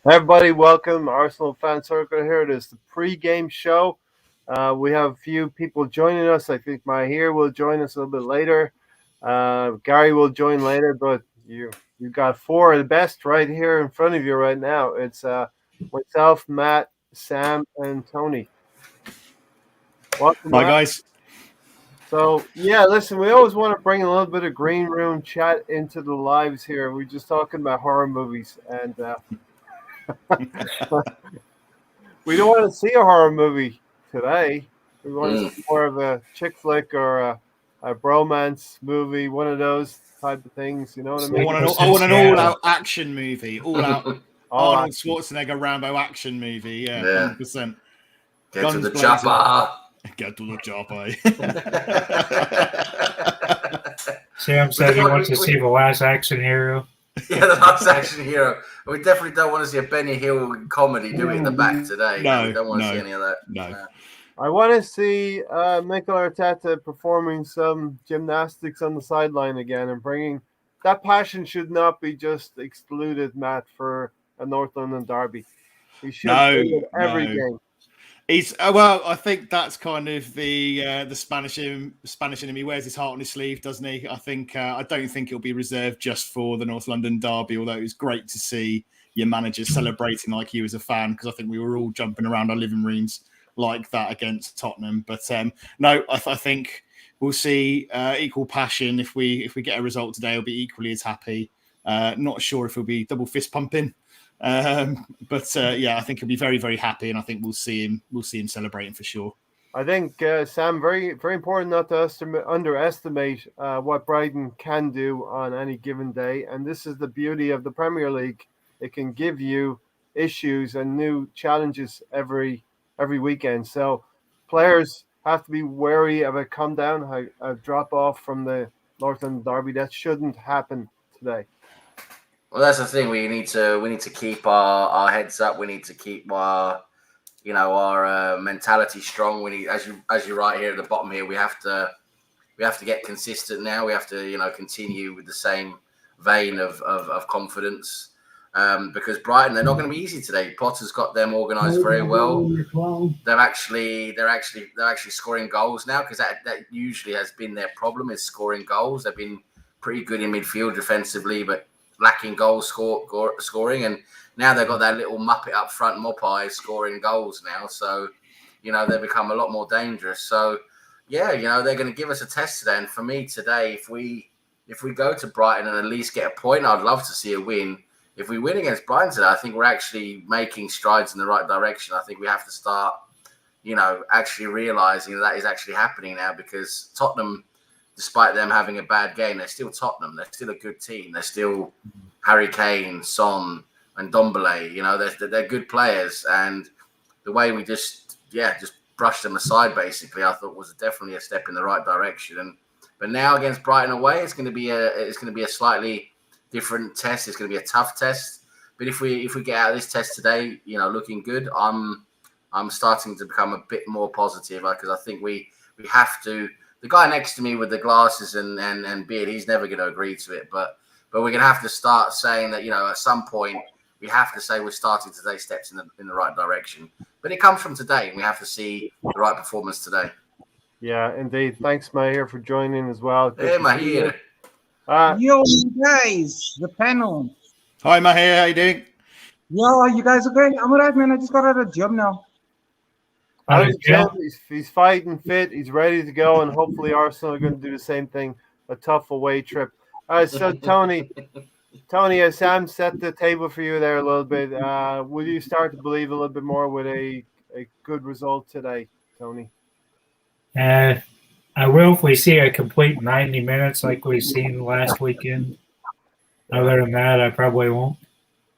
Everybody, welcome Arsenal Fan Circle here. It is the pre-game show. We have a few people joining us. I think Mahir will join us a little bit later. Gary will join later, but you got four of the best right here in front of you right now. It's myself, Matt, Sam, and Tony. Welcome, Hi, Matt. guys. So yeah, listen, we always want to bring a little bit of green room chat into the lives here. We're just talking about horror movies, and we don't want to see a horror movie today. We want to see more of a chick flick or a bromance movie, one of those type of things. You know what I mean? I want an all-out action movie, all-out All Arnold action. Schwarzenegger Rambo action movie. Yeah, Yeah. 100%. Get to the blazing. chopper. Get to the chopper. Sam said he wants to see the last action hero. Yeah, the last action hero. We definitely don't want to see a Benny Hill comedy do it in the back today. No, we don't want to no, see any of that. no. I want to see Mikel Arteta performing some gymnastics on the sideline again and bringing that passion should not be just excluded, Matt, for a North London derby. He should bring it every game. He's well. I think that's kind of the Spanish in him. He wears his heart on his sleeve, doesn't he? I think I don't think it'll be reserved just for the North London derby. Although it was great to see your manager celebrating like you as a fan, because I think we were all jumping around our living rooms like that against Tottenham. But no, I think we'll see equal passion. If we get a result today, we'll be equally as happy. Not sure if we'll be double fist pumping. But I think he'll be very, very happy, and I think we'll see him celebrating for sure. I think Sam, very, very important not to underestimate what Brighton can do on any given day, and this is the beauty of the Premier League. It can give you issues and new challenges every weekend. So players have to be wary of a come down, a drop off from the Northern Derby. That shouldn't happen today. Well, that's the thing. We need to keep our heads up. We need to keep our mentality strong. We need, as you write here at the bottom here, we have to get consistent now. We have to continue with the same vein of confidence. Because Brighton, they're not going to be easy today. Potter's got them organised very well. They're actually scoring goals now, because that usually has been their problem, is scoring goals. They've been pretty good in midfield defensively, but lacking goal scoring, and now they've got that little muppet up front, Mopai, scoring goals now. So, they've become a lot more dangerous. So, they're going to give us a test today. And for me today, if we go to Brighton and at least get a point, I'd love to see a win. If we win against Brighton today, I think we're actually making strides in the right direction. I think we have to start, actually realising that is actually happening now, because Tottenham, despite them having a bad game, they're still Tottenham. They're still a good team. They're still Harry Kane, Son, and Ndombele. They're good players. And the way we just brushed them aside, basically, I thought was definitely a step in the right direction. But now against Brighton away, it's going to be a slightly different test. It's going to be a tough test. But if we get out of this test today, looking good, I'm starting to become a bit more positive, because I think we have to. The guy next to me with the glasses and beard, he's never going to agree to it. But we're going to have to start saying that, at some point, we have to say we're starting to take steps in the right direction. But it comes from today, and we have to see the right performance today. Yeah, indeed. Thanks, Mahir, for joining as well. Hey, Mahir. Yo, guys, the panel. Hi, Mahir. How you doing? Yo, you guys are great. I'm alright, man. I just got out of the gym now. He's fighting fit. He's ready to go, and hopefully Arsenal are going to do the same thing. A tough away trip. All right, so Tony, as Sam set the table for you there a little bit, will you start to believe a little bit more with a good result today, Tony? I will if we see a complete 90 minutes like we've seen last weekend. Other than that, I probably won't.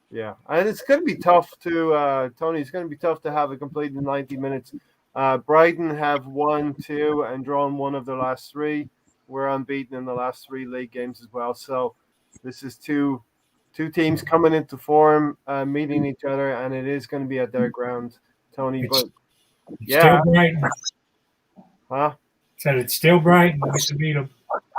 Yeah, and it's going to be tough to Tony. It's going to be tough to have a complete 90 minutes. Brighton have won 2 and drawn 1 of their last 3. We're unbeaten in the last 3 league games as well. So this is two teams coming into form, meeting each other, and it is going to be at their ground, Tony. But yeah, still Brighton. Huh? Said it's still Brighton. We should beat them.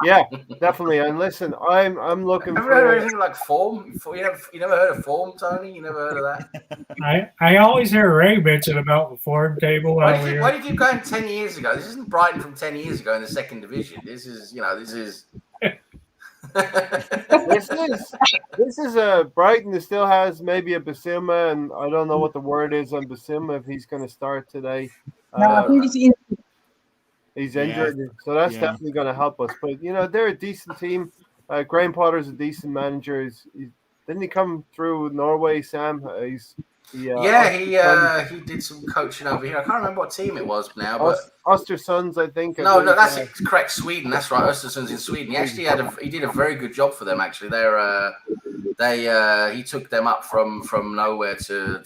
Yeah, definitely. And listen, I'm looking Have you heard of for. anything like form? You never heard of form, Tony? You never heard of that? I always hear Ray mention about the form table. Why do you keep going 10 years ago? This isn't Brighton from 10 years ago in the second division. This is. This is a Brighton that still has maybe a Basuma, and I don't know what the word is on Basuma if he's going to start today. No, I think He's injured, so that's definitely going to help us. But they're a decent team. Graham Potter's a decent manager. Didn't he come through Norway, Sam? He did some coaching over here. I can't remember what team it was now, but Östersunds, I think. No, that's correct. Sweden. That's right. Östersund's in Sweden. He actually he did a very good job for them. Actually, he took them up from nowhere to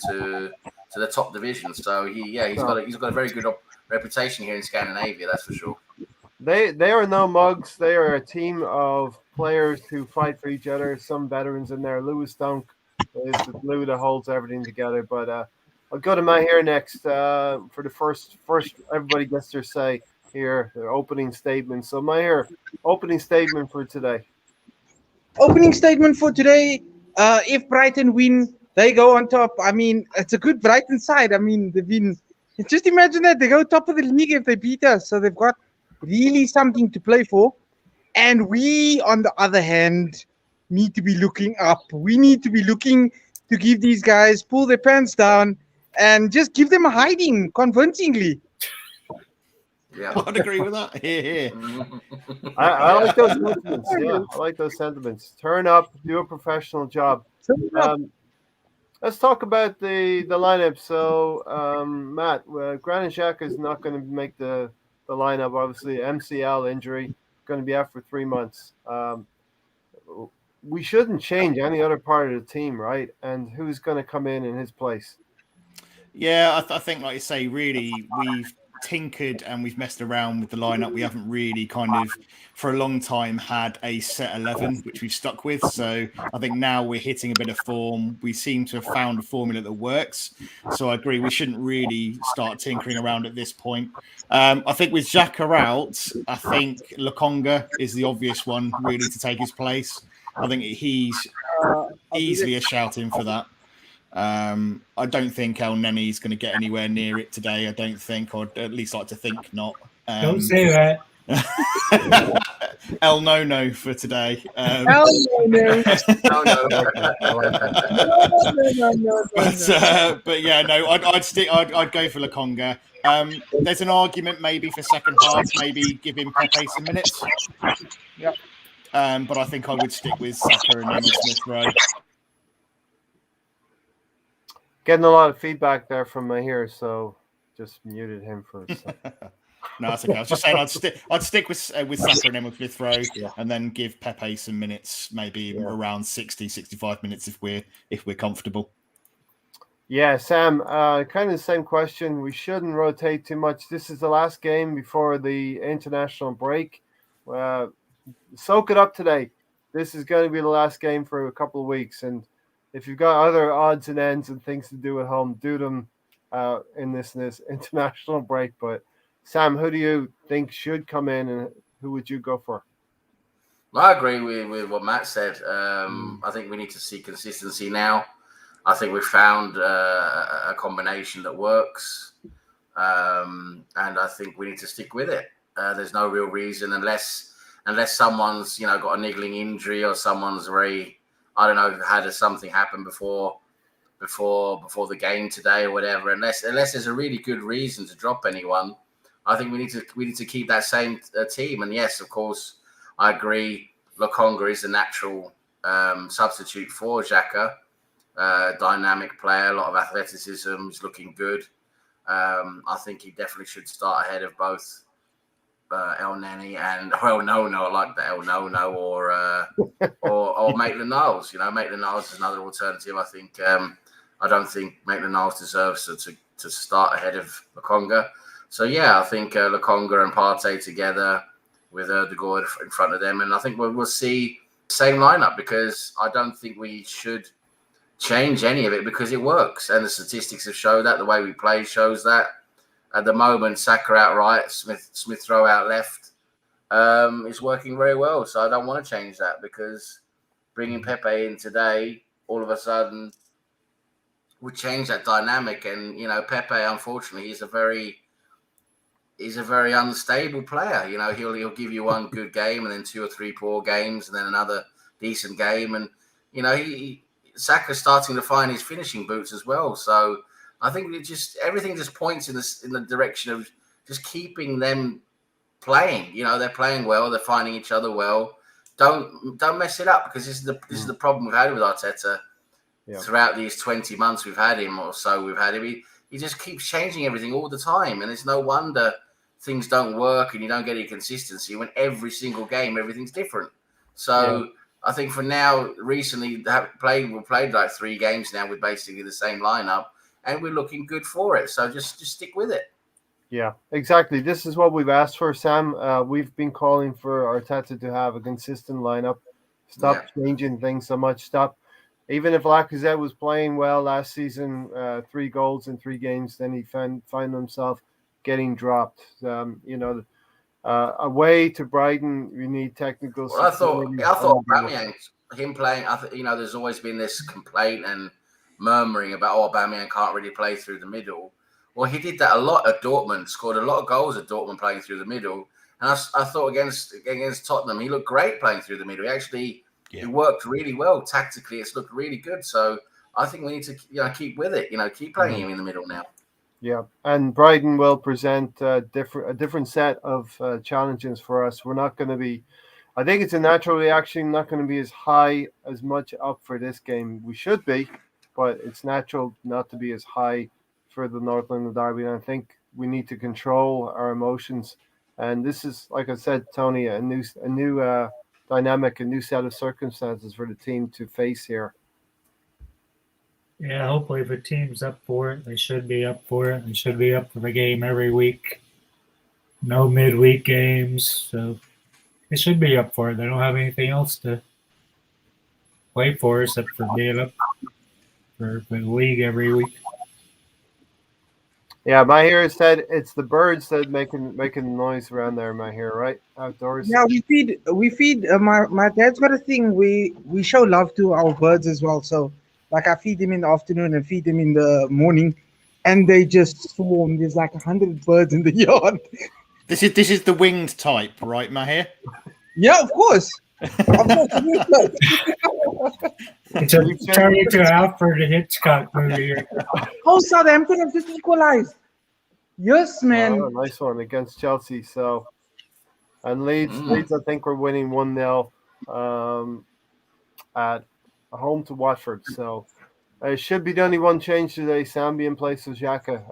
the top division. So he's got a very good reputation here in Scandinavia. That's for sure. They are no mugs. They are a team of players who fight for each other. Some veterans in there. Lewis Dunk is the glue that holds everything together. But I'll go to Mahir next for the first. Everybody gets their say here. Their opening statement. So Mahir, opening statement for today. Opening statement for today. If Brighton win, they go on top. I mean, it's a good Brighton side. I mean, they've been. Just imagine that they go top of the league if they beat us. So they've got really something to play for. And we, on the other hand, need to be looking up. We need to be looking to give these guys, pull their pants down and just give them a hiding convincingly. Yeah, I'd agree with that. Here. I like those sentiments. Yeah, I like those sentiments. Turn up, do a professional job. Let's talk about the lineup. So, Matt, Granit Xhaka is not going to make the lineup. Obviously, MCL injury, going to be out for 3 months. We shouldn't change any other part of the team, right? And who's going to come in his place? Yeah, I think, like you say, really, we've tinkered and we've messed around with the lineup. We haven't really kind of, for a long time, had a set 11, which we've stuck with. So I think now we're hitting a bit of form. We seem to have found a formula that works. So I agree, we shouldn't really start tinkering around at this point. I think with Xhaka out, I think Lokonga is the obvious one really to take his place. I think he's easily a shout in for that. I don't think El Neni's going to get anywhere near it today. I don't think, or at least like to think not. Don't say that. El No for today. El No. But yeah, no, I'd go for Lokonga. There's an argument maybe for second half, maybe give him Pepe some minutes. Yeah. But I think I would stick with Saka and Emil Smith-Rowe. Getting a lot of feedback there from Mahir, so just muted him for a second. No, that's okay. I was just saying I'd stick with Saka and Emil Smith-Rowe, and then give Pepe some minutes, maybe around 60, 65 minutes if we're comfortable. Yeah, Sam, kind of the same question. We shouldn't rotate too much. This is the last game before the international break. Soak it up today. This is going to be the last game for a couple of weeks, and if you've got other odds and ends and things to do at home, do them in this international break. But Sam, who do you think should come in, and who would you go for? I agree with what Matt said. I think we need to see consistency now. I think we've found a combination that works, and I think we need to stick with it. There's no real reason unless someone's got a niggling injury or someone's very, I don't know, had something happen before the game today or whatever. Unless there's a really good reason to drop anyone, I think we need to keep that same team. And yes, of course, I agree. Lokonga is a natural substitute for Xhaka. Dynamic player, a lot of athleticism, is looking good. I think he definitely should start ahead of both El Neni and El No. I like the El No or Maitland-Niles. Maitland-Niles is another alternative. I think I don't think Maitland-Niles deserves to start ahead of Lokonga. So yeah, I think Lokonga and Partey together with Ødegaard in front of them, and I think we'll see the same lineup because I don't think we should change any of it because it works, and the statistics have showed that. The way we play shows that. At the moment, Saka out right, Smith-Rowe out left. is working very well. So I don't want to change that, because bringing Pepe in today, all of a sudden, would change that dynamic. And Pepe, unfortunately, he's a very unstable player. He'll give you one good game and then 2 or 3 poor games and then another decent game. And Saka's starting to find his finishing boots as well. So I think everything just points in the direction of just keeping them playing. They're playing well. They're finding each other well. Don't mess it up, because this is the problem we've had with Arteta throughout these 20 months we've had him or so. We've had him. He just keeps changing everything all the time, and it's no wonder things don't work and you don't get any consistency when every single game everything's different. So I think for now, recently we've played like 3 games now with basically the same lineup, and we're looking good for it. So just stick with it. Yeah, exactly. This is what we've asked for, Sam. We've been calling for Arteta to have a consistent lineup. Stop changing things so much. Stop. Even if Lacazette was playing well last season, 3 goals in 3 games, then he found himself getting dropped. Away to Brighton, we need technical. Well, I thought Aubameyang, him playing. There's always been this complaint and murmuring about Aubameyang can't really play through the middle. Well, he did that a lot at Dortmund. Scored a lot of goals at Dortmund playing through the middle. And I thought against Tottenham, he looked great playing through the middle. He worked really well tactically. It's looked really good. So I think we need to keep with it. Keep playing him in the middle now. Yeah, and Brighton will present a different set of challenges for us. We're not going to be. I think it's a natural reaction. Not going to be as much up for this game. We should be, but it's natural not to be as high for the North London derby. And I think we need to control our emotions. And this is, like I said, Tony, a new dynamic, a new set of circumstances for the team to face here. Yeah, hopefully the team's up for it. They should be up for it. They should be up for the game every week. No midweek games, so they should be up for it. They don't have anything else to play for except for being up for the league every week. Yeah, Mahir said it's the birds that making noise around there, Mahir, right? Outdoors. Yeah, we feed. My dad's got a thing. We show love to our birds as well. So, like, I feed them in the afternoon and feed them in the morning, and they just swarm. There's like 100 birds in the yard. This is the winged type, right, Mahir? Yeah, of course. It's turning to Alfred Hitchcock movie here. Oh, Southampton have just equalized. Yes, man. Oh, nice one against Chelsea. So, and Leeds, I think we're winning 1-0 at home to Watford. So, it should be the only one change today. Sambi in place of Xhaka.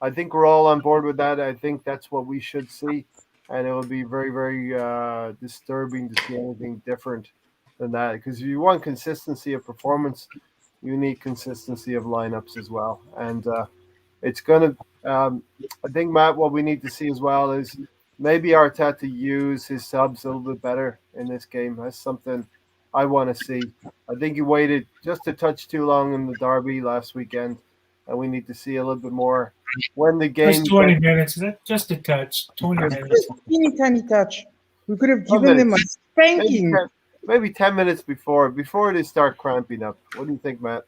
I think we're all on board with that. I think that's what we should see. And it will be very, very disturbing to see anything different than that. Because if you want consistency of performance, you need consistency of lineups as well. And it's going to, I think, Matt, what we need to see as well is maybe Arteta use his subs a little bit better in this game. That's something I want to see. I think he waited just a touch too long in the derby last weekend. And we need to see a little bit more when the game. Just 20 minutes. Is that just a touch? 20 minutes. Teeny tiny touch. We could have given them a spanking. Maybe 10 minutes before they start cramping up. What do you think, Matt?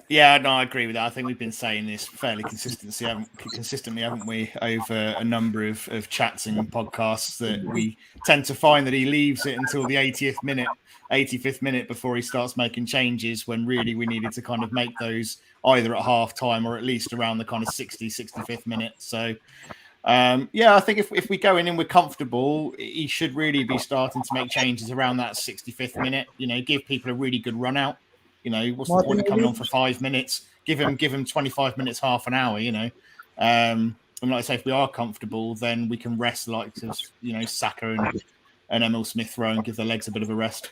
Yeah, no, I agree with that. I think we've been saying this fairly consistently, haven't we, over a number of chats and podcasts, that we tend to find that he leaves it until the 85th minute before he starts making changes, when really we needed to kind of make those either at half time or at least around the kind of 65th minute. So, I think if we go in and we're comfortable, he should really be starting to make changes around that 65th minute. Give people a really good run out. What's the point of coming on for 5 minutes? Give him 25 minutes, half an hour. And like I say, if we are comfortable, then we can rest like Saka and Emil Smith Rowe and give their legs a bit of a rest.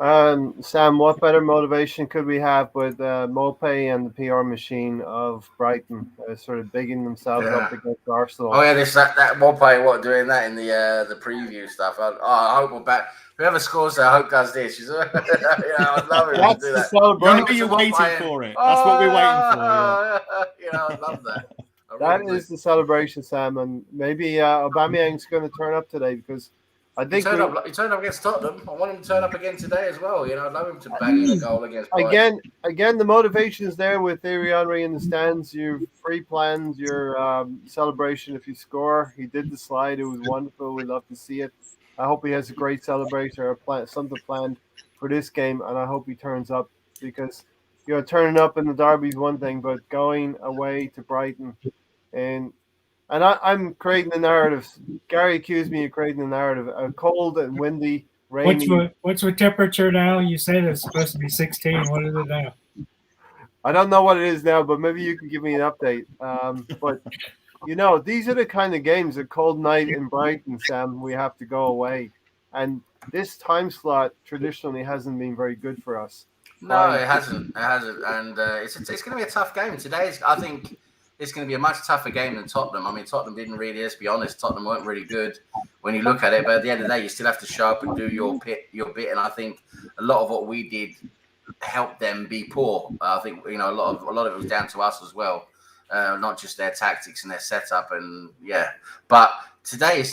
Sam, what better motivation could we have with Mopé and the PR machine of Brighton sort of bigging themselves up against Arsenal? Oh yeah, that Mopé doing that in the preview stuff. I hope we're back. Whoever scores there, I hope does this. I'd love it to do that. You're waiting for it. That's what we're waiting for. Yeah. I'd love that. I That is the celebration, Sam, and maybe Aubameyang's going to turn up today because I think he turned up against Tottenham. I want him to turn up again today as well. I'd love him to bang in a goal against Brighton. Again, the motivation is there with Thierry Henry in the stands. You've pre-planned your celebration if you score. He did the slide; it was wonderful. We love to see it. I hope he has a great celebration or something planned for this game, and I hope he turns up because turning up in the derby is one thing, but going away to Brighton and I'm creating the narrative. Gary accused me of creating the narrative. A cold and windy, rainy. What's the temperature now? You said it's supposed to be 16. What is it now? I don't know what it is now, but maybe you can give me an update. But these are the kind of games. A cold night in Brighton, Sam. We have to go away, and this time slot traditionally hasn't been very good for us. No, it hasn't. It hasn't, and it's going to be a tough game today. I think. It's going to be a much tougher game than Tottenham. I mean, Tottenham didn't really, let's be honest, Tottenham weren't really good when you look at it. But at the end of the day, you still have to show up and do your bit. And I think a lot of what we did helped them be poor. I think, a lot of it was down to us as well, not just their tactics and their setup. And yeah, but today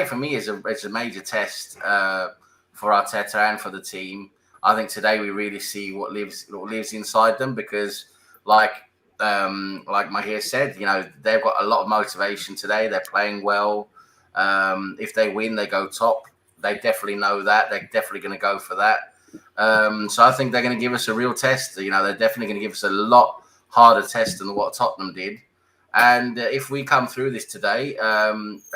for me is a major test for Arteta and for the team. I think today we really see what lives inside them because, like Mahir said, they've got a lot of motivation today. They're playing well. If they win, they go top. They definitely know that. They're definitely going to go for that. So I think they're going to give us a real test. They're definitely going to give us a lot harder test than what Tottenham did. And if we come through this today, a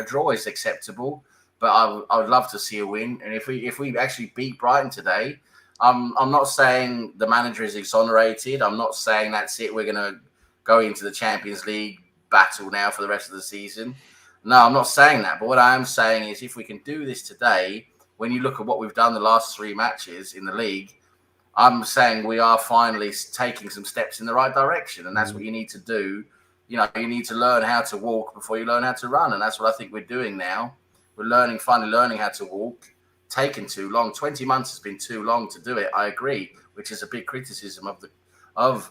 draw is acceptable. But I would love to see a win. And if we actually beat Brighton today, I'm not saying the manager is exonerated. I'm not saying that's it. We're going to go into the Champions League battle now for the rest of the season. No, I'm not saying that. But what I am saying is if we can do this today, when you look at what we've done the last 3 matches in the league, I'm saying we are finally taking some steps in the right direction. And that's what you need to do. You need to learn how to walk before you learn how to run. And that's what I think we're doing now. We're finally learning how to walk. Taken too long. 20 months has been too long to do it. I agree, which is a big criticism of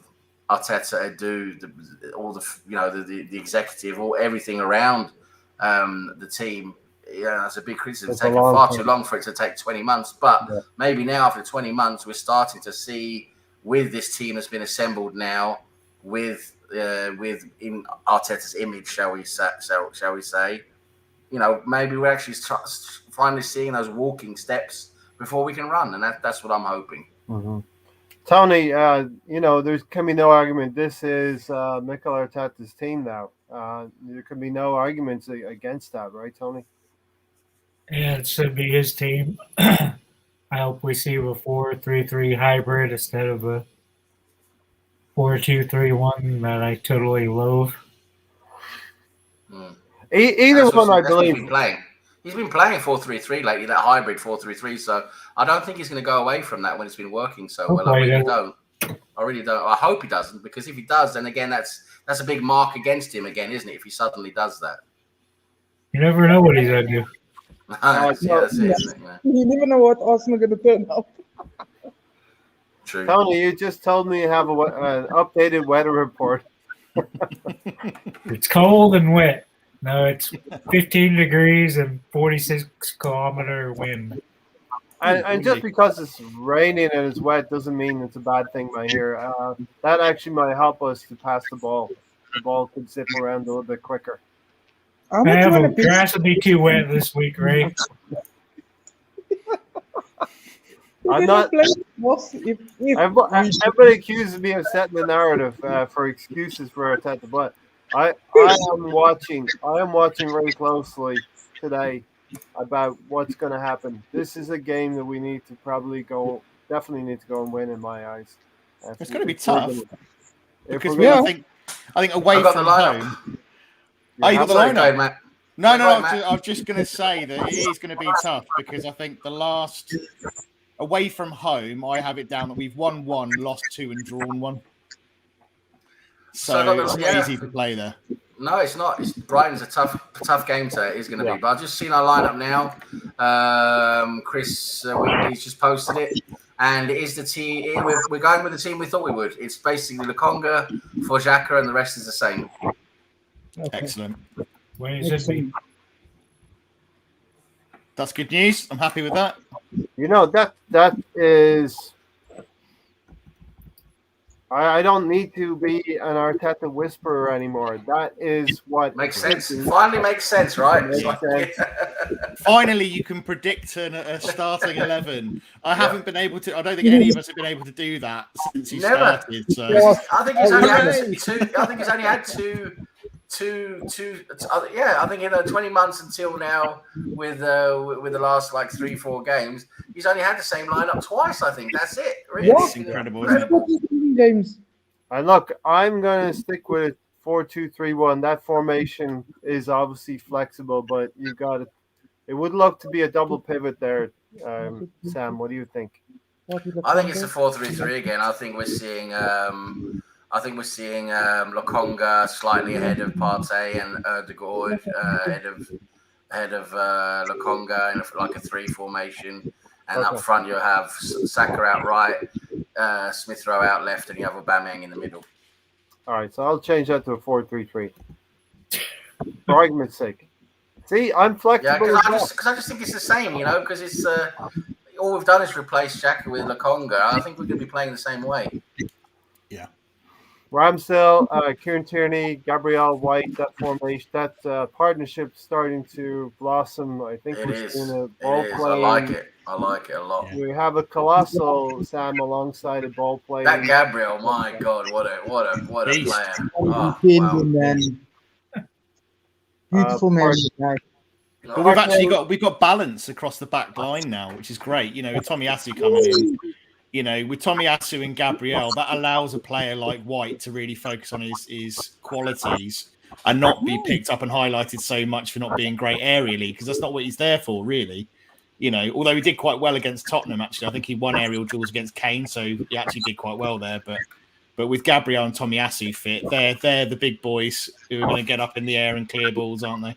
Arteta, the executive, or everything around the team. That's a big criticism. It's taken far too long for it to take 20 months. But maybe now, after 20 months, we're starting to see, with this team that's been assembled now, with in Arteta's image, shall we say, maybe we're actually finally seeing those walking steps before we can run, and that's what I'm hoping. Mm-hmm. Tony, there can be no argument. This is Mikel Arteta's team now. There can be no arguments against that, right, Tony? Yeah, it should be his team. I hope we see a 4-3-3 hybrid instead of a 4-2-3-1 that I totally loathe. Either one, I believe. He's been playing 4-3-3 lately, that hybrid 4-3-3. So I don't think he's going to go away from that when it's been working so well. I really don't. I hope he doesn't, because if he does, then again, that's a big mark against him again, isn't it? If he suddenly does that, you never know what he's going to do. That's it, isn't it? Yeah. You never know what Arsenal are going to turn up. True. Tony, you just told me you have an updated weather report. It's cold and wet. No, it's 15 degrees and 46-kilometer wind. And just because it's raining and it's wet doesn't mean it's a bad thing right here. That actually might help us to pass the ball. The ball could zip around a little bit quicker. The grass will be too wet this week, Ray. I'm not. Everybody accuses me of setting the narrative for excuses for Arteta, but I am watching very closely today about what's going to happen. This is a game that we need to definitely need to go and win in my eyes. It's going to be tough because I think away from home. Oh, you got the lineup? No. I was just going to say that it is going to be tough because I think the last away from home, I have it down that we've won 1, lost 2, and drawn 1. So it's not easy to play there. No, it's not. Brighton's a tough game today. It's going to be. But I've just seen our lineup now. Chris, he's just posted it, and it is the team. We're going with the team we thought we would. It's basically Lukonga, Xhaka, and the rest is the same. Okay. Excellent. When it should be. That's good news. I'm happy with that. You know, that is. I don't need to be an Arteta whisperer anymore. That is what Makes is sense. thinking. Finally makes sense, right? Makes sense. Finally, you can predict a starting 11. I haven't been able to. I don't think any of us have been able to do that since you Never. started. So I think he's only had Hooray! two. I think he's only had two. Yeah, I think in 20 months until now, with the last like 3-4 games, he's only had the same lineup twice. I think that's it. Really, It's incredible, isn't it? Games. And look, I'm going to stick with 4-2-3-1. That formation is obviously flexible, but you got it. It would look to be a double pivot there, Sam. What do you think? I think it's a 4-3-3 again. I think we're seeing. Lokonga slightly ahead of Partey and Odegaard ahead of Lokonga in like a 3 formation, and up front you'll have Saka out right, Smith Rowe out left, and you have Aubameyang in the middle. All right, so I'll change that to a 4-3-3. For argument's sake. See, I'm flexible. Yeah, because I just think it's the same, because it's all we've done is replace Xhaka with Lokonga. I think we're going to be playing the same way. Yeah. Ramsdale, Kieran Tierney, Gabriel White, that formation, that partnership starting to blossom. I think we're seeing a ball playing. I like it a lot. We have a colossal Sam alongside a ball playing. That Gabriel, my God, what a player! Oh, wow. Man. Beautiful man. But we've got balance across the back line now, which is great. With Tomiyasu coming in, with Tomiyasu and Gabriel, that allows a player like White to really focus on his qualities and not be picked up and highlighted so much for not being great aerially, because that's not what he's there for, really. Although he did quite well against Tottenham, actually. I think he won aerial duels against Kane, so he actually did quite well there. But with Gabriel and Tomiyasu fit, they're the big boys who are going to get up in the air and clear balls, aren't they?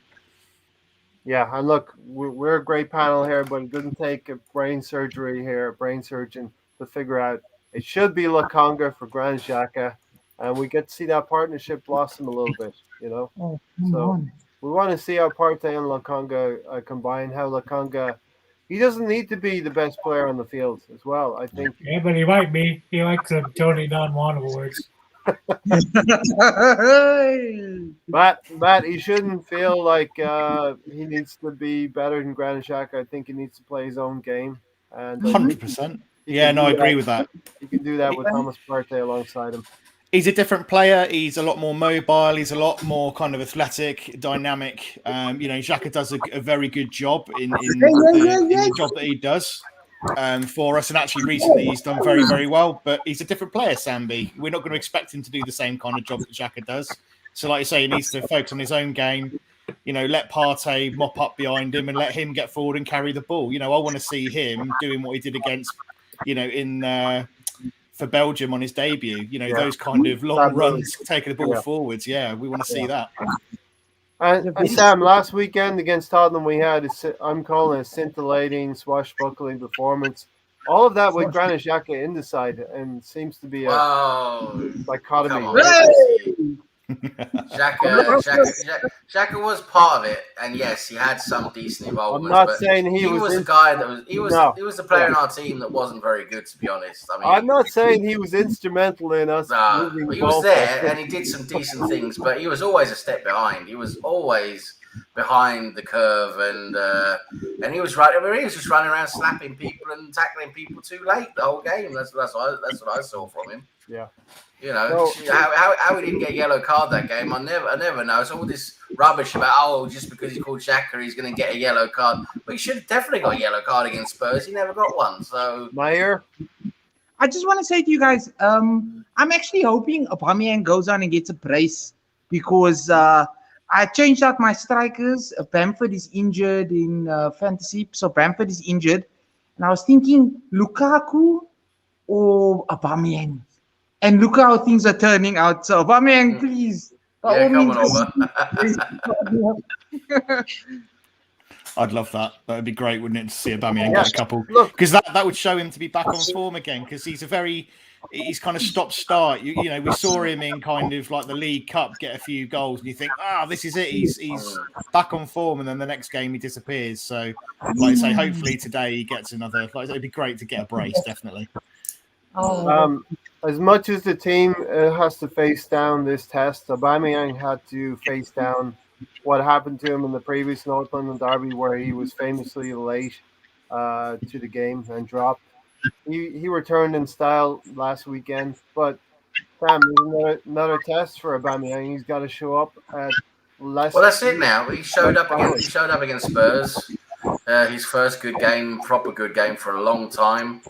Yeah, and look, we're a great panel here, but it didn't take a brain surgeon to figure out it should be Lokonga for Granit Xhaka, and we get to see that partnership blossom a little bit, Oh, so we want to see how Partey and Lokonga combine, how Lokonga, he doesn't need to be the best player on the field as well, I think. Yeah, but he might be. He likes some Tony Don Juan awards. Matt, he shouldn't feel like he needs to be better than Granit Xhaka. I think he needs to play his own game. And 100%. Yeah, no, I agree with that. You can do that with Thomas Partey alongside him. He's a different player. He's a lot more mobile. He's a lot more kind of athletic, dynamic. Xhaka does a very good job in the job that he does for us. And actually, recently, he's done very, very well. But he's a different player, Sambi. We're not going to expect him to do the same kind of job that Xhaka does. So, like you say, he needs to focus on his own game. Let Partey mop up behind him and let him get forward and carry the ball. I want to see him doing what he did against, for Belgium on his debut. Those kind of long runs, taking the ball forwards. Yeah, we want to see that. And Sam, last weekend against Tottenham, we had I'm calling a scintillating, swashbuckling performance. All of that with Granit Xhaka in the side, and seems to be a dichotomy. Xhaka was part of it, and yes, he had some decent involvement. I'm not saying he was a guy that he was the player in our team that wasn't very good, to be honest. I mean, I'm not saying he was instrumental in us. He was there and he did some decent things, but he was always a step behind. He was always behind the curve, and he was right. I mean, he was just running around slapping people and tackling people too late the whole game. That's what I saw from him. Yeah. How he didn't get a yellow card that game, I never know. It's all this rubbish about, just because he's called Xhaka, he's going to get a yellow card. But he should have definitely got a yellow card against Spurs. He never got one. So, Meyer? I just want to say to you guys, I'm actually hoping Aubameyang goes on and gets a brace, because I changed out my strikers. Bamford is injured in fantasy, so Bamford is injured. And I was thinking Lukaku or Aubameyang. And look how things are turning out. So, Aubameyang, please. Come on over. I'd love that. That would be great, wouldn't it, to see Aubameyang get a couple? Because that would show him to be back on form again, because he's a very he's kind of stop-start. You know, we saw him in kind of like the League Cup get a few goals, and you think, this is it. He's back on form, and then the next game he disappears. So, like I say, hopefully today he gets another. Like, it'd be great to get a brace, definitely. As much as the team has to face down this test, Aubameyang had to face down what happened to him in the previous North London derby, where he was famously late to the game and dropped. He returned in style last weekend, but Sam, another test for Aubameyang. He's got to show up at less. Well, that's it now. He showed up against Spurs. His first good game, proper good game for a long time.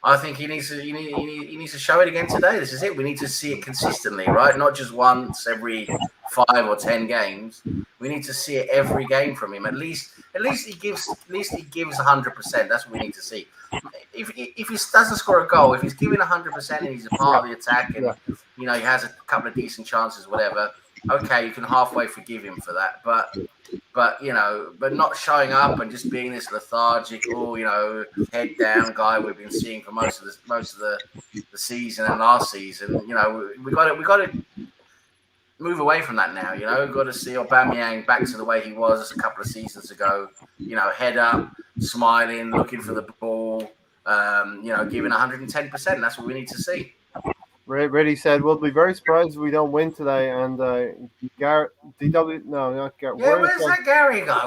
I think he needs to show it again today. This is it. We need to see it consistently, right? Not just once every 5 or 10 games. We need to see it every game from him. At least he gives 100%. That's what we need to see. If he doesn't score a goal, if he's giving 100% and he's a part of the attack, and he has a couple of decent chances, whatever. Okay, you can halfway forgive him for that, but not showing up and just being this lethargic, head down guy we've been seeing for most of the season and last season. We got to move away from that now. We've got to see Aubameyang back to the way he was a couple of seasons ago. Head up, smiling, looking for the ball. Giving 110%. That's what we need to see. Reddy said, "We'll be very surprised if we don't win today." And Garrett, DW, no, not Garrett. Yeah, where's that Gary guy?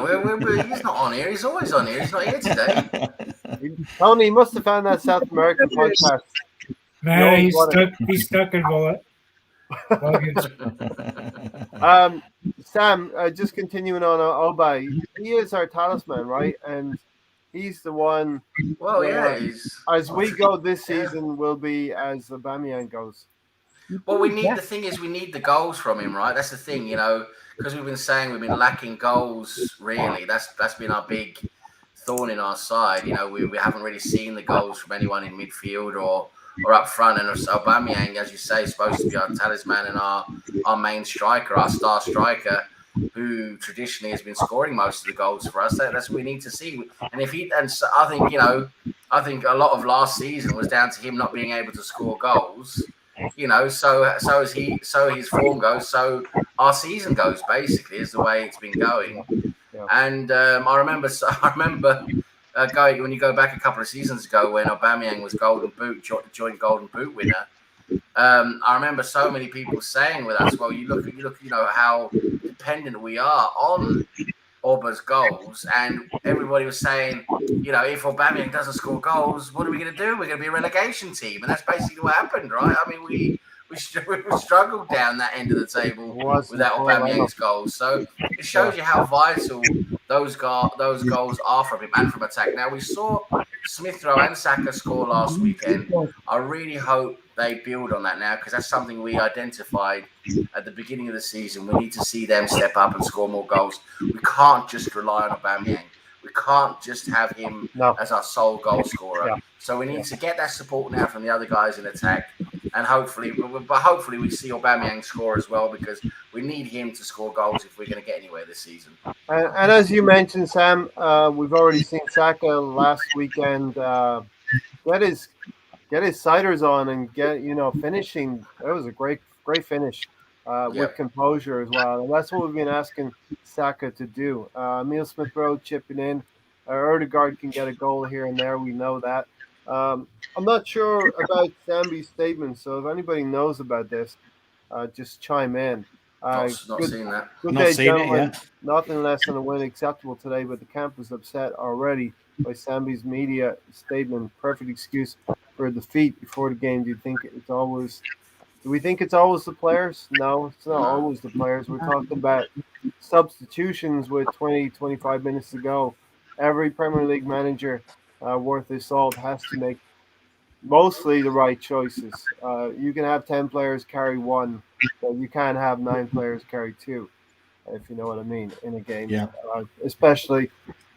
He's not on here. He's always on here. He's not here today. Tony, he must have found that South American podcast. No, he's stuck in Bullet. Sam, just continuing on Oba, he is our talisman, right? And he's the one. Well, as we go this season, will be as Aubameyang goes. Well, we need the goals from him, right? That's the thing, because we've been lacking goals. Really, that's been our big thorn in our side. We haven't really seen the goals from anyone in midfield or up front. And Aubameyang, as you say, is supposed to be our talisman and our main striker, our star striker, who traditionally has been scoring most of the goals for us. That's what we need to see. And so I think a lot of last season was down to him not being able to score goals. So his form goes, so our season goes. Basically, is the way it's been going. Yeah. And I remember going when you go back a couple of seasons ago when Aubameyang was joint Golden Boot winner. I remember so many people saying with us, well, you look, how dependent we are on Auba's goals, and everybody was saying, if Aubameyang doesn't score goals, what are we going to do? We're going to be a relegation team, and that's basically what happened, right? I mean, we struggled down that end of the table without Aubameyang's goals. So it shows you how vital those goals are from him and from attack. Now, we saw Smith Rowe and Saka score last weekend. I really hope they build on that now, because that's something we identified at the beginning of the season. We need to see them step up and score more goals. We can't just rely on Aubameyang. We can't just have him as our sole goal scorer. Yeah. So we need to get that support now from the other guys in attack, and hopefully we see Aubameyang score as well, because we need him to score goals if we're going to get anywhere this season. And as you mentioned, Sam, we've already seen Saka last weekend get his siders on and get finishing. That was a great finish with composure as well, and that's what we've been asking Saka to do. Emile Smith-Rowe chipping in. Ødegaard can get a goal here and there. We know that. I'm not sure about Sambi's statement, so if anybody knows about this, just chime in. Not seen that. Good day, gentlemen. Nothing less than a win acceptable today, but the camp is upset already by Sambi's media statement. Perfect excuse for a defeat before the game. Do we think it's always the players? No, it's not always the players. We're talking about substitutions with 20-25 minutes to go. Every Premier League manager worth his salt has to make mostly the right choices. You can have 10 players carry one, but you can't have 9 players carry 2, if you know what I mean, in a game. Yeah. Especially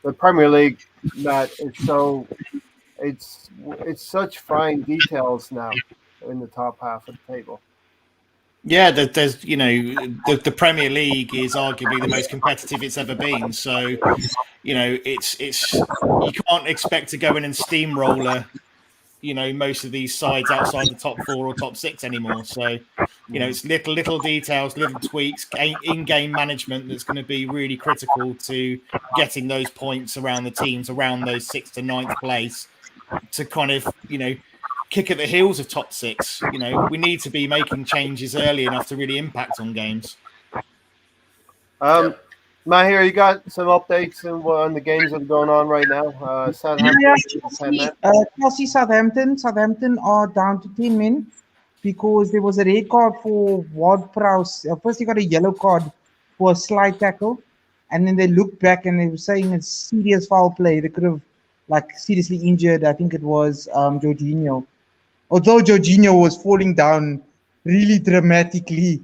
the Premier League, Matt, it's such fine details now in the top half of the table. Yeah, there's the Premier League is arguably the most competitive it's ever been. So, it's you can't expect to go in and steamroller most of these sides outside the top 4 or top 6 anymore. So, it's little details, little tweaks, in-game management that's going to be really critical to getting those points around the teams around those 6th to 9th place to kind of, kick at the heels of top 6. We need to be making changes early enough to really impact on games. Mahir, you got some updates on the games that are going on right now? Southampton. Chelsea, Southampton are down to 10 men because there was a red card for Ward-Prowse. First, he got a yellow card for a slide tackle, and then they looked back and they were saying it's serious foul play. They could have seriously injured. I think it was Jorginho. Although Jorginho was falling down really dramatically,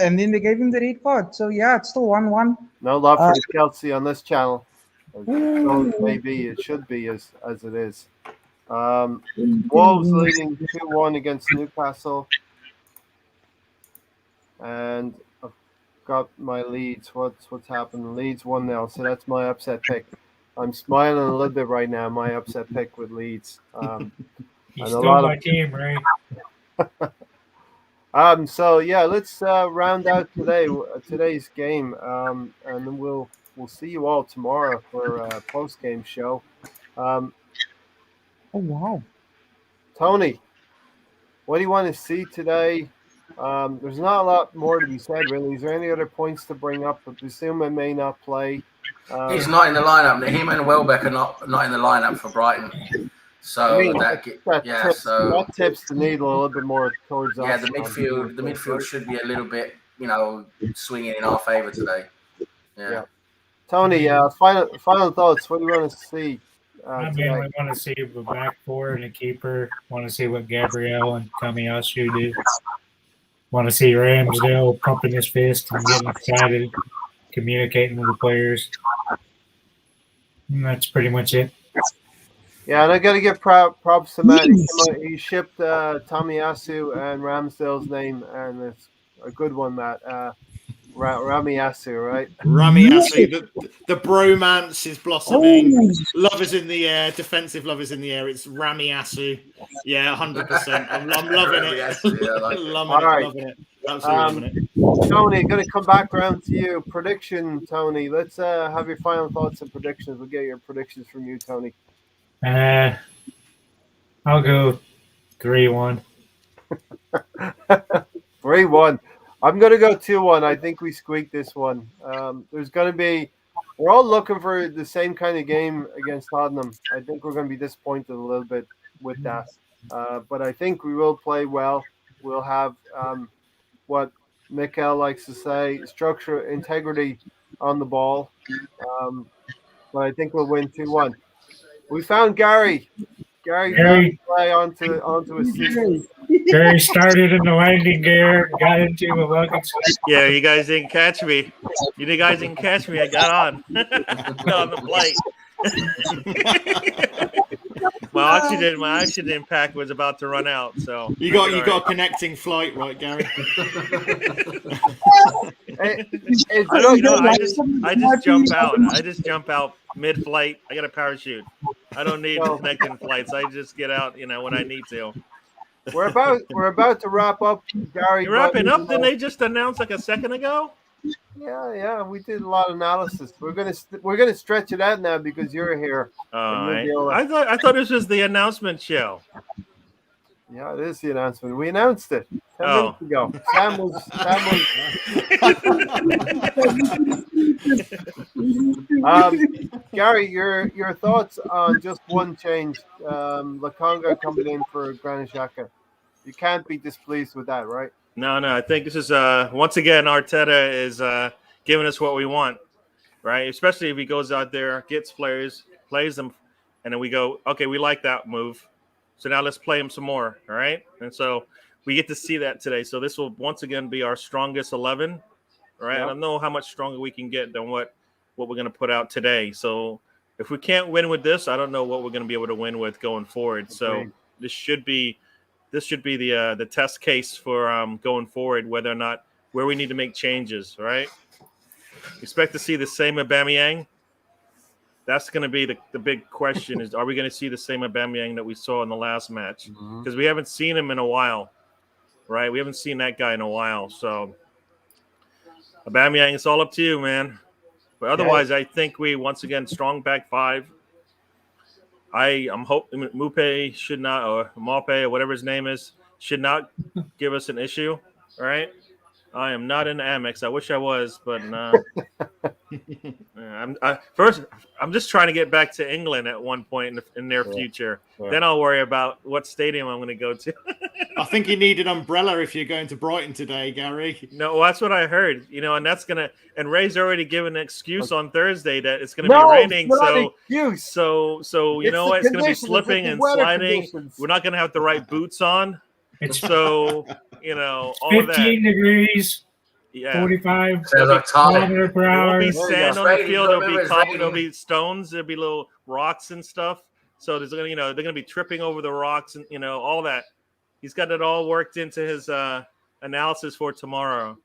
and then they gave him the red card. So yeah, it's still 1-1. No love for Chelsea on this channel. Maybe it should be as it is. Wolves leading 2-1 against Newcastle, and I've got my Leeds. What's happened? Leeds 1-0. So that's my upset pick. I'm smiling a little bit right now. My upset pick with Leeds. You stole my team, right? So yeah, let's round out today's game, and then we'll see you all tomorrow for a post game show. Oh wow, Tony, what do you want to see today? There's not a lot more to be said, really. Is there any other points to bring up? I presume I may not play. He's not in the lineup. Him and Welbeck are not in the lineup for Brighton. So that tips the needle a little bit more towards us. Yeah, the midfield should be a little bit, swinging in our favour today. Yeah. Tony, final thoughts. What do you want to see? I want to see the back four and the keeper. Want to see what Gabriel and Tomiyasu do. Want to see Ramsdale pumping his fist and getting excited, communicating with the players. And that's pretty much it. Yeah, and I got to give props to Matt. He shipped Tomiyasu and Ramsdale's name, and it's a good one, Matt. Ramiyasu, right? Ramiyasu. The bromance is blossoming. Love is in the air. Defensive love is in the air. It's Ramiyasu. Yeah, 100%. I'm loving it. Loving it. Absolutely loving it. Tony, going to come back around to you. Prediction, Tony. Let's have your final thoughts and predictions. We'll get your predictions from you, Tony. I'll go 3-1. 3-1. I'm going to go 2-1. I think we squeak this one. There's going to be – we're all looking for the same kind of game against Tottenham. I think we're going to be disappointed a little bit with that. But I think we will play well. We'll have what Mikel likes to say, structure, integrity on the ball. But I think we'll win 2-1. We found Gary. Gary play onto a seat. Gary started in the landing gear, got into a bucket. Yeah, you guys didn't catch me. I got on. Got on the flight. my oxygen pack was about to run out, so you got a connecting flight, right, Gary? I just jump out. I just jump out mid-flight. I got a parachute. I don't need connecting flights. I just get out, when I need to. We're about to wrap up, Gary. You're wrapping up? Didn't they just announce like a second ago? Yeah. We did a lot of analysis. We're gonna stretch it out now because you're here. I thought this was the announcement show. Yeah, it is the announcement. We announced it 10 minutes ago. Sam was Gary, your thoughts on just one change. Lakonga coming in for Granit Xhaka. You can't be displeased with that, right? No. I think this is once again Arteta is giving us what we want, right? Especially if he goes out there, gets players, plays them, and then we go, okay, we like that move. So now let's play him some more, all right? And so we get to see that today. So this will once again be our strongest 11, right? Yep. I don't know how much stronger we can get than what we're going to put out today. So if we can't win with this, I don't know what we're going to be able to win with going forward. So this should be the test case for going forward, whether or not where we need to make changes, right? Expect to see the same Aubameyang, That's going to be the big question: is are we going to see the same Aubameyang that we saw in the last match? Mhm. Because we haven't seen him in a while, right? We haven't seen that guy in a while. So Aubameyang, it's all up to you, man. But otherwise, I think we once again strong back five. I'm hoping Mbappe should not, or Mbappe, or whatever his name is, should not give us an issue. All right. I am not in Amex. I wish I was, but nah. I'm just trying to get back to England at one point in the near future. Yeah. Then I'll worry about what stadium I'm going to go to. I think you need an umbrella if you're going to Brighton today, Gary. No, well, that's what I heard. And that's gonna. And Ray's already given an excuse on Thursday that it's gonna be raining. So you know what? It's gonna be slipping and sliding. We're not gonna have the right boots on. It's So all of that. 15 degrees, Yeah. 45 Sounds like kilometers per There hour. won't be There you sand go. on the Raining, field. There'll be remember, it's cobble. raining. There'll be stones. There'll be little rocks and stuff. So there's gonna, they're gonna be tripping over the rocks and all that. He's got it all worked into his analysis for tomorrow.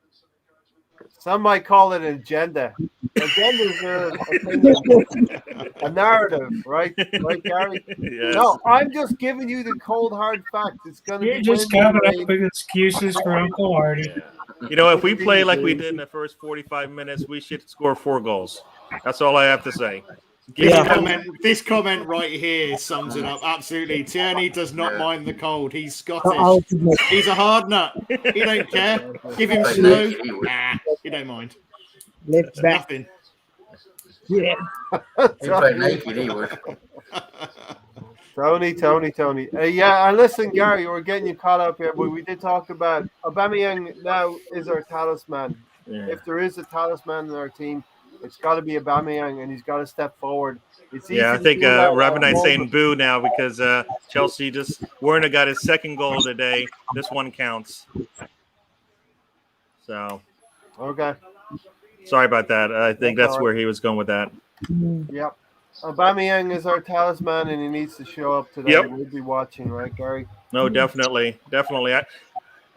Some might call it an agenda. Agendas are a narrative, right? Right, Gary? Yes. No, I'm just giving you the cold hard fact. It's going to You're be just windy, coming rain. up with excuses for Uncle Hardy. If we play like we did in the first 45 minutes, we should score 4 goals. That's all I have to say. This comment right here sums it up absolutely. Tierney does not mind the cold. He's Scottish. He's a hard nut. He don't care. Give him Like snow. naked, he would. Nah, he don't mind. Left back. Nothing. Yeah. He played naked, he would. Tony. Yeah, and listen, Gary, we're getting you caught up here, but we did talk about Aubameyang now is our talisman. Yeah. If there is a talisman in our team, it's got to be Aubameyang, and he's got to step forward. It's easy I to think do that at Robin the saying moment. boo now because Chelsea Werner got his second goal today. This one counts. So Okay. sorry about that. I think That's that's all where he was going with that. Yep. Aubameyang is our talisman, and he needs to show up today. Yep. We'll be watching, right, Gary? No, definitely. Like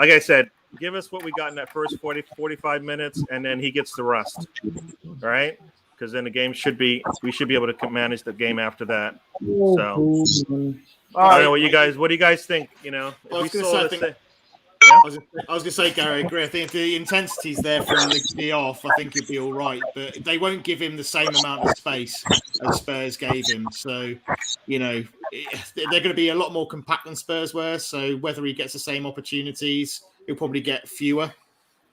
I said, give us what we got in that first 45 minutes, and then he gets the rest. All right? Because then the game we should be able to manage the game after that. So All I don't right. know what do you guys think? If I was we gonna saw say, I this think- thing- I was going to say, Gary, I agree. I think if the intensity's there from the off, I think he'll be all right. But they won't give him the same amount of space as Spurs gave him. So, they're going to be a lot more compact than Spurs were. So whether he gets the same opportunities, he'll probably get fewer.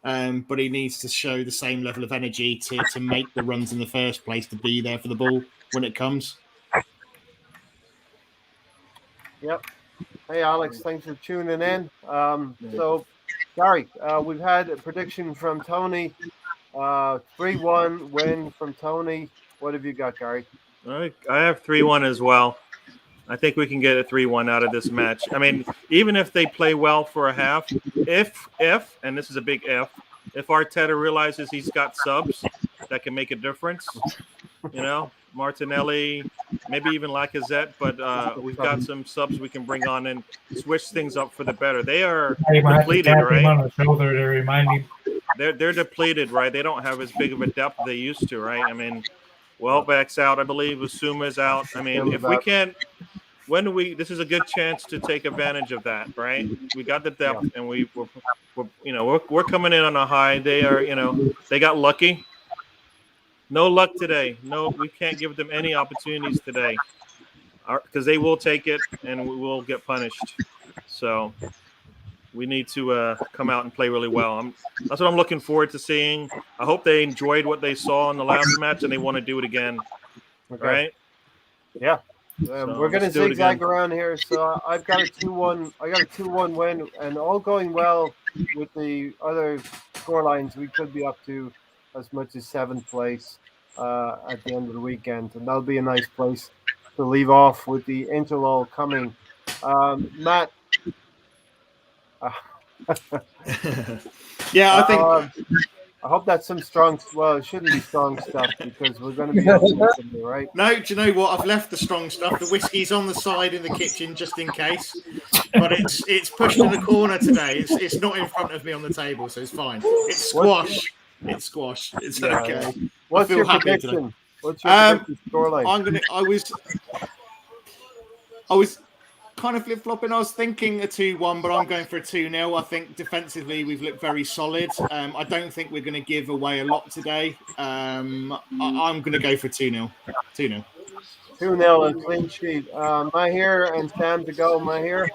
But he needs to show the same level of energy to make the runs in the first place, to be there for the ball when it comes. Yep. Hey, Alex, thanks for tuning in. So, Gary, we've had a prediction from Tony, 3-1 win from Tony. What have you got, Gary? I have 3-1 as well. I think we can get a 3-1 out of this match. I mean, even if they play well for a half, if, and this is a big if Arteta realizes he's got subs that can make a difference, Martinelli, maybe even Lacazette, but we've got some subs we can bring on and switch things up for the better. They are You might have to depleted, tap him right? on the shoulder to remind him. They're depleted, right? They don't have as big of a depth they used to, right? I mean, Welbeck's out, I believe. Usuma's out. I mean, if we can't, this is a good chance to take advantage of that, right? We got the depth, and we're coming in on a high. They are, they got lucky. No luck today. No, we can't give them any opportunities today because they will take it and we will get punished. So we need to come out and play really well. That's what I'm looking forward to seeing. I hope they enjoyed what they saw in the last match and they want to do it again. Okay. Right? Yeah. So We're going to let's do it zigzag again. around here. So I've got a 2-1. I got a 2-1 win, and all going well with the other score lines. We could be up to as much as 7th place at the end of the weekend, and that'll be a nice place to leave off with the interlull coming. Matt. Yeah, I think I hope that's some strong. Well, it shouldn't be strong stuff because we're going to be up against them, right? No, do you know what? I've left the strong stuff. The whiskey's on the side in the kitchen just in case. But it's pushed in the corner today. It's not in front of me on the table, so it's fine. It's squash. It's squash. It's okay. What's feel your happy prediction? What's your predicted scoreline? I was kind of flip-flopping. I was thinking a 2-1, but I'm going for a 2-0. I think defensively we've looked very solid. I don't think we're going to give away a lot today. I'm going to go for 2-0. 2-0. 2-0, a clean sheet. Mahir and Sam to go. Mahir.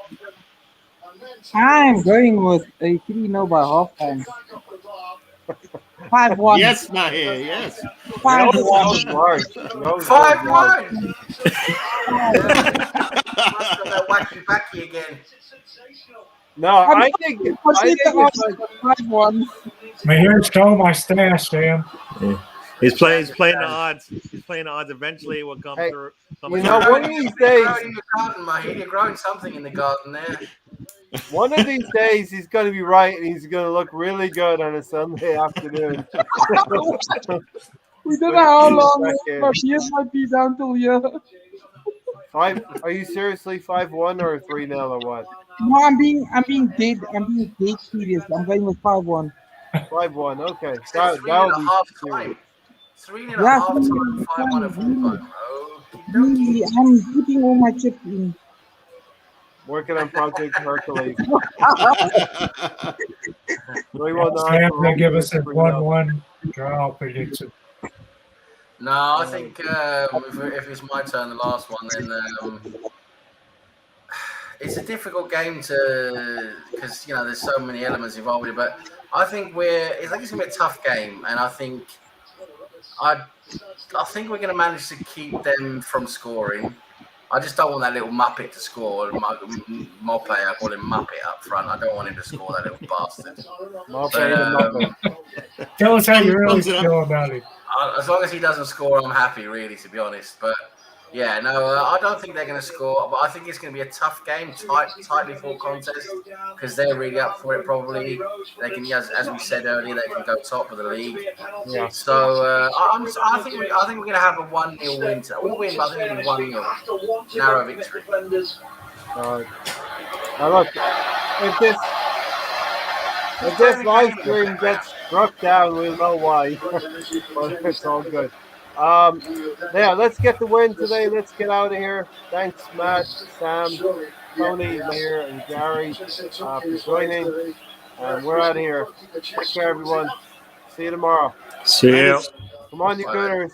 I'm going with a 3-0 by halftime. 5-1. Yes, Mahir, yes. 5-1. Large. 5-1. Wacky backy again. No, I think it's 5-1. Mahir's showing my stash, Sam. Yeah. He's playing the odds. He's playing the odds. Eventually, it will come through. You know, one of these days, You're growing something in the garden there. one of these days, he's going to be right, and he's going to look really good on a Sunday afternoon. We don't know how long, but years might be down till here. Are you seriously 5-1 or 3-0 or what? No, I'm being dead. I'm being dead serious. I'm going with 5-1. 5-1. Okay, That'll be half time. 3-0 half time. 5-1 at full time. Really, I'm putting all my chips in. Working on Project Hercules. Sam's gonna give us a 1-1 draw prediction. No, I think if it's my turn, the last one, then it's a difficult game because there's so many elements involved with it. But I think it's gonna be a tough game, and I think we're gonna manage to keep them from scoring. I just don't want that little Muppet to score. Mope, I call him Muppet up front. I don't want him to score, that little bastard. Tell us how you really feel about it. As long as he doesn't score, I'm happy, really, to be honest. But yeah, no, I don't think they're going to score. But I think it's going to be a tough game, tightly fought contest, because they're really up for it. Probably they can, as we said earlier, they can go top of the league. Yeah. So I think we're going to have a 1-0 win. We'll win, but I think it'll be 1-0. Narrow victory. Now look, if this live stream gets struck down, we'll know why. But it's all good. Yeah, let's get the win today. Let's get out of here. Thanks, Matt, Sam, Tony, Mayor, and Gary for joining. And we're out of here. Take care, everyone. See you tomorrow. See you. Come on, you Gooners.